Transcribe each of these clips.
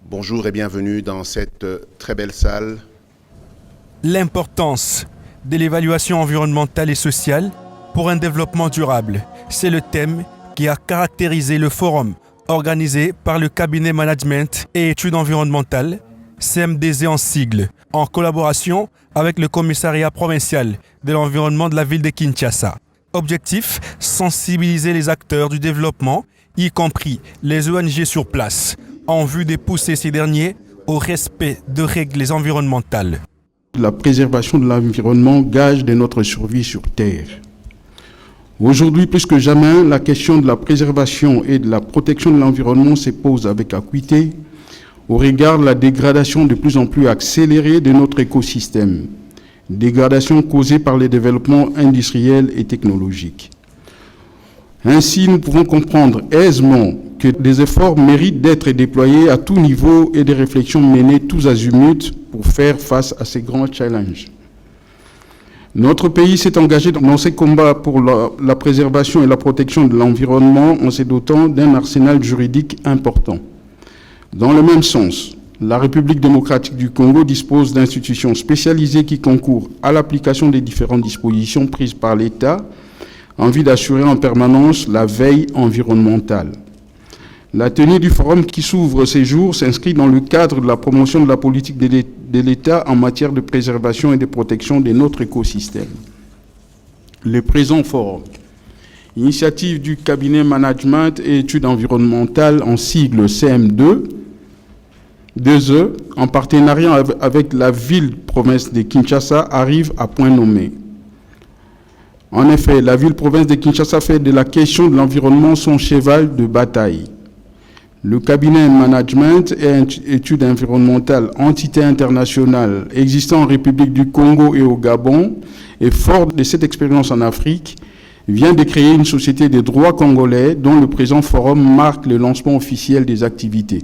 Bonjour et bienvenue dans cette très belle salle. L'importance de l'évaluation environnementale et sociale pour un développement durable, c'est le thème qui a caractérisé le forum organisé par le cabinet Management et Études environnementales, CMDZ en sigle, en collaboration avec le commissariat provincial de l'environnement de la ville de Kinshasa. Objectif, sensibiliser les acteurs du développement, y compris les ONG sur place, en vue de pousser ces derniers au respect de règles environnementales. La préservation de l'environnement, gage de notre survie sur Terre. Aujourd'hui, plus que jamais, la question de la préservation et de la protection de l'environnement se pose avec acuité au regard de la dégradation de plus en plus accélérée de notre écosystème, dégradation causée par les développements industriels et technologiques. Ainsi, nous pouvons comprendre aisément que des efforts méritent d'être déployés à tout niveau et des réflexions menées tous azimuts pour faire face à ces grands challenges. Notre pays s'est engagé dans ces combats pour la préservation et la protection de l'environnement en se dotant d'un arsenal juridique important. Dans le même sens, la République démocratique du Congo dispose d'institutions spécialisées qui concourent à l'application des différentes dispositions prises par l'État en vue d'assurer en permanence la veille environnementale. La tenue du forum qui s'ouvre ces jours s'inscrit dans le cadre de la promotion de la politique de l'État en matière de préservation et de protection de notre écosystème. Le présent forum, initiative du cabinet Management et Études environnementales en sigle CM2, 2E, en partenariat avec la ville-province de Kinshasa, arrive à point nommé. En effet, la ville-province de Kinshasa fait de la question de l'environnement son cheval de bataille. Le cabinet Management et Études environnementales, entité internationale existant en République du Congo et au Gabon, et fort de cette expérience en Afrique, vient de créer une société de droit congolais dont le présent forum marque le lancement officiel des activités.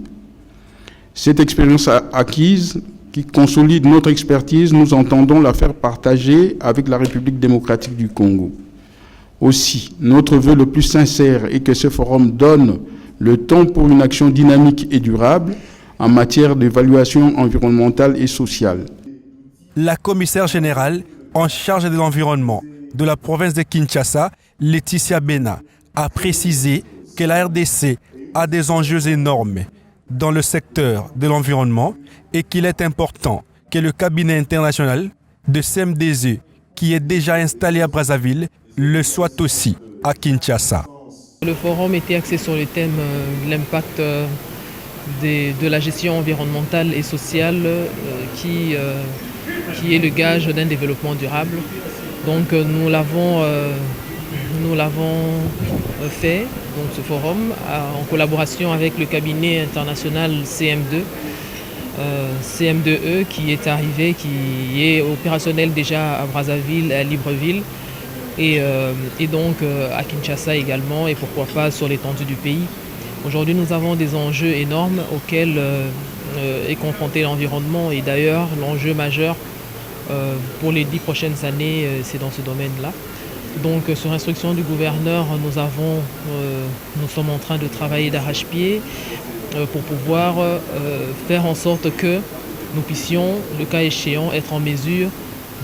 Cette expérience acquise, qui consolide notre expertise, nous entendons la faire partager avec la République démocratique du Congo. Aussi, notre vœu le plus sincère est que ce forum donne le ton pour une action dynamique et durable en matière d'évaluation environnementale et sociale. La commissaire générale en charge de l'environnement de la province de Kinshasa, Laetitia Bena, a précisé que la RDC a des enjeux énormes dans le secteur de l'environnement et qu'il est important que le cabinet international de CMDZ, qui est déjà installé à Brazzaville, le soit aussi à Kinshasa. Le forum était axé sur le thème de l'impact de la gestion environnementale et sociale qui est le gage d'un développement durable. Donc nous l'avons fait, donc ce forum, en collaboration avec le cabinet international CM2E qui est arrivé, qui est opérationnel déjà à Brazzaville, à Libreville et donc à Kinshasa également et pourquoi pas sur l'étendue du pays. Aujourd'hui nous avons des enjeux énormes auxquels est confronté l'environnement et d'ailleurs l'enjeu majeur pour les 10 prochaines années c'est dans ce domaine-là. Donc sur instruction du gouverneur, nous sommes en train de travailler d'arrache-pied pour pouvoir faire en sorte que nous puissions, le cas échéant, être en mesure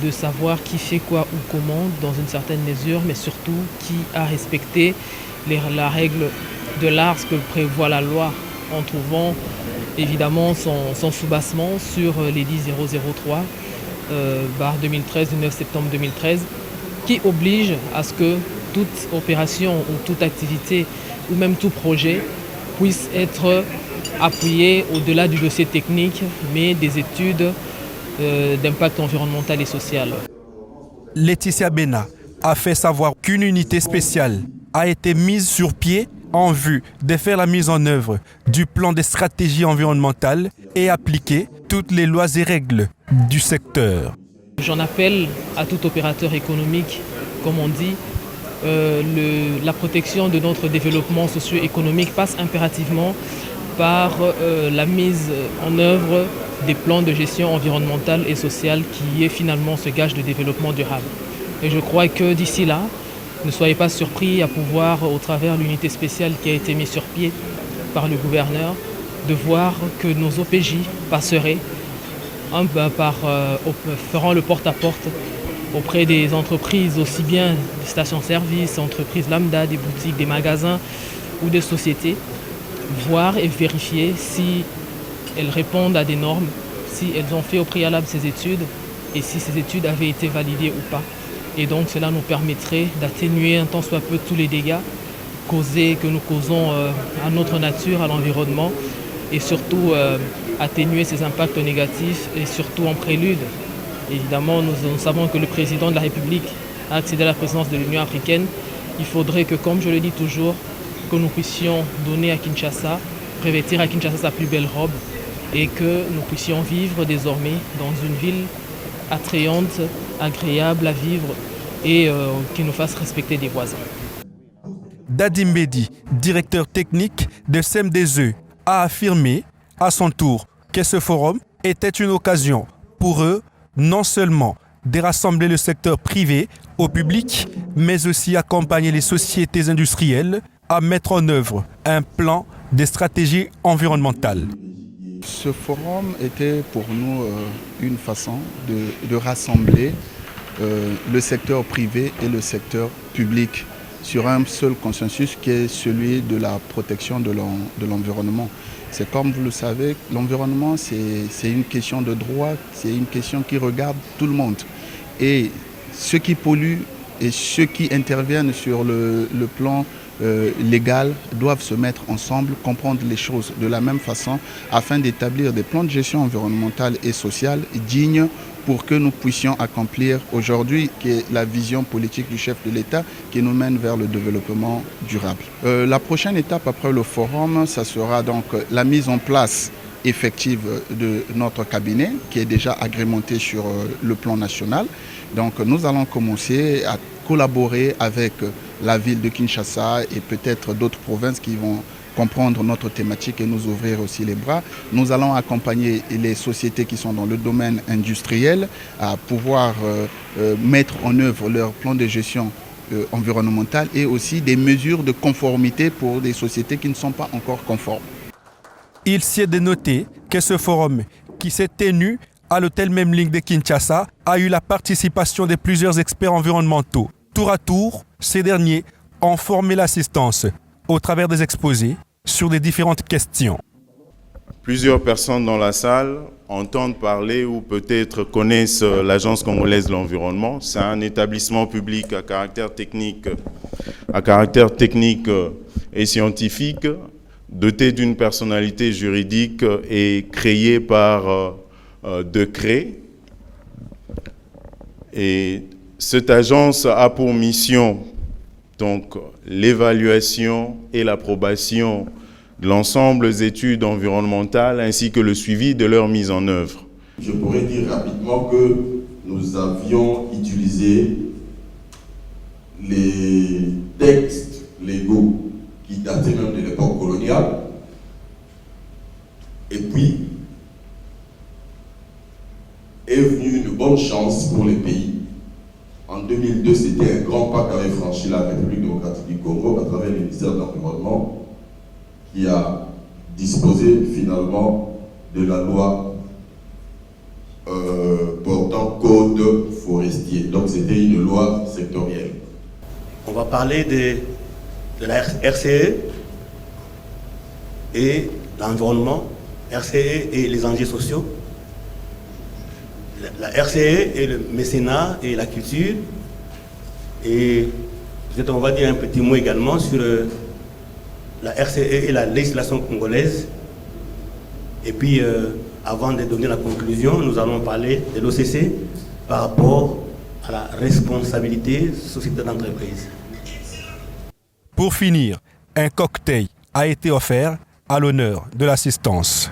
de savoir qui fait quoi ou comment dans une certaine mesure, mais surtout qui a respecté la règle de l'art, ce que prévoit la loi, en trouvant évidemment son soubassement sur l'édit 003 /2013 du 9 septembre 2013 qui oblige à ce que toute opération ou toute activité ou même tout projet puisse être appuyé au-delà du dossier technique, mais des études d'impact environnemental et social. Laetitia Bena a fait savoir qu'une unité spéciale a été mise sur pied en vue de faire la mise en œuvre du plan de stratégie environnementale et appliquer toutes les lois et règles du secteur. J'en appelle à tout opérateur économique, comme on dit, la protection de notre développement socio-économique passe impérativement par la mise en œuvre des plans de gestion environnementale et sociale qui est finalement ce gage de développement durable. Et je crois que d'ici là, ne soyez pas surpris à pouvoir, au travers de l'unité spéciale qui a été mise sur pied par le gouverneur, de voir que nos OPJ passeraient, feront le porte-à-porte auprès des entreprises, aussi bien des stations-service, entreprises lambda, des boutiques, des magasins ou des sociétés, voir et vérifier si elles répondent à des normes, si elles ont fait au préalable ces études et si ces études avaient été validées ou pas. Et donc cela nous permettrait d'atténuer un tant soit peu tous les dégâts que nous causons à notre nature, à l'environnement, et surtout atténuer ces impacts négatifs et surtout en prélude. Évidemment, nous savons que le président de la République a accédé à la présidence de l'Union africaine. Il faudrait que, comme je le dis toujours, que nous puissions donner à Kinshasa, revêtir à Kinshasa sa plus belle robe et que nous puissions vivre désormais dans une ville attrayante, agréable à vivre et qui nous fasse respecter des voisins. Dadim Bedi, directeur technique de CEMDESE, a affirmé à son tour que ce forum était une occasion pour eux non seulement de rassembler le secteur privé au public, mais aussi accompagner les sociétés industrielles à mettre en œuvre un plan de stratégie environnementale. Ce forum était pour nous une façon de rassembler le secteur privé et le secteur public sur un seul consensus qui est celui de la protection de l'environnement. C'est comme vous le savez, l'environnement c'est une question de droit, c'est une question qui regarde tout le monde. Et ceux qui polluent et ceux qui interviennent sur le plan légal doivent se mettre ensemble, comprendre les choses de la même façon afin d'établir des plans de gestion environnementale et sociale dignes pour que nous puissions accomplir aujourd'hui qui est la vision politique du chef de l'État qui nous mène vers le développement durable. La prochaine étape après le forum, ça sera donc la mise en place effective de notre cabinet qui est déjà agrémenté sur le plan national. Donc nous allons commencer à collaborer avec la ville de Kinshasa et peut-être d'autres provinces qui vont comprendre notre thématique et nous ouvrir aussi les bras. Nous allons accompagner les sociétés qui sont dans le domaine industriel à pouvoir mettre en œuvre leur plan de gestion environnementale et aussi des mesures de conformité pour des sociétés qui ne sont pas encore conformes. Il s'y est de noter que ce forum, qui s'est tenu à l'hôtel Memling de Kinshasa, a eu la participation de plusieurs experts environnementaux. Tour à tour, ces derniers ont formé l'assistance au travers des exposés sur des différentes questions. Plusieurs personnes dans la salle entendent parler ou peut-être connaissent l'Agence congolaise de l'environnement. C'est un établissement public à caractère technique et scientifique, doté d'une personnalité juridique et créé par décret. Et cette agence a pour mission donc l'évaluation et l'approbation de l'ensemble des études environnementales ainsi que le suivi de leur mise en œuvre. Je pourrais dire rapidement que nous avions utilisé les textes légaux qui dataient même de l'époque coloniale et puis est venue une bonne chance pour les pays. En 2002, c'était un grand pas qu'avait franchi la République démocratique du Congo à travers le ministère de l'Environnement qui a disposé finalement de la loi portant code forestier. Donc c'était une loi sectorielle. On va parler de la RCE et l'environnement, RCE et les enjeux sociaux. La RCE et le mécénat et la culture. Et peut-être on va dire un petit mot également sur la RCE et la législation congolaise. Et puis, avant de donner la conclusion, nous allons parler de l'OCC par rapport à la responsabilité sociétale d'entreprise. Pour finir, un cocktail a été offert à l'honneur de l'assistance.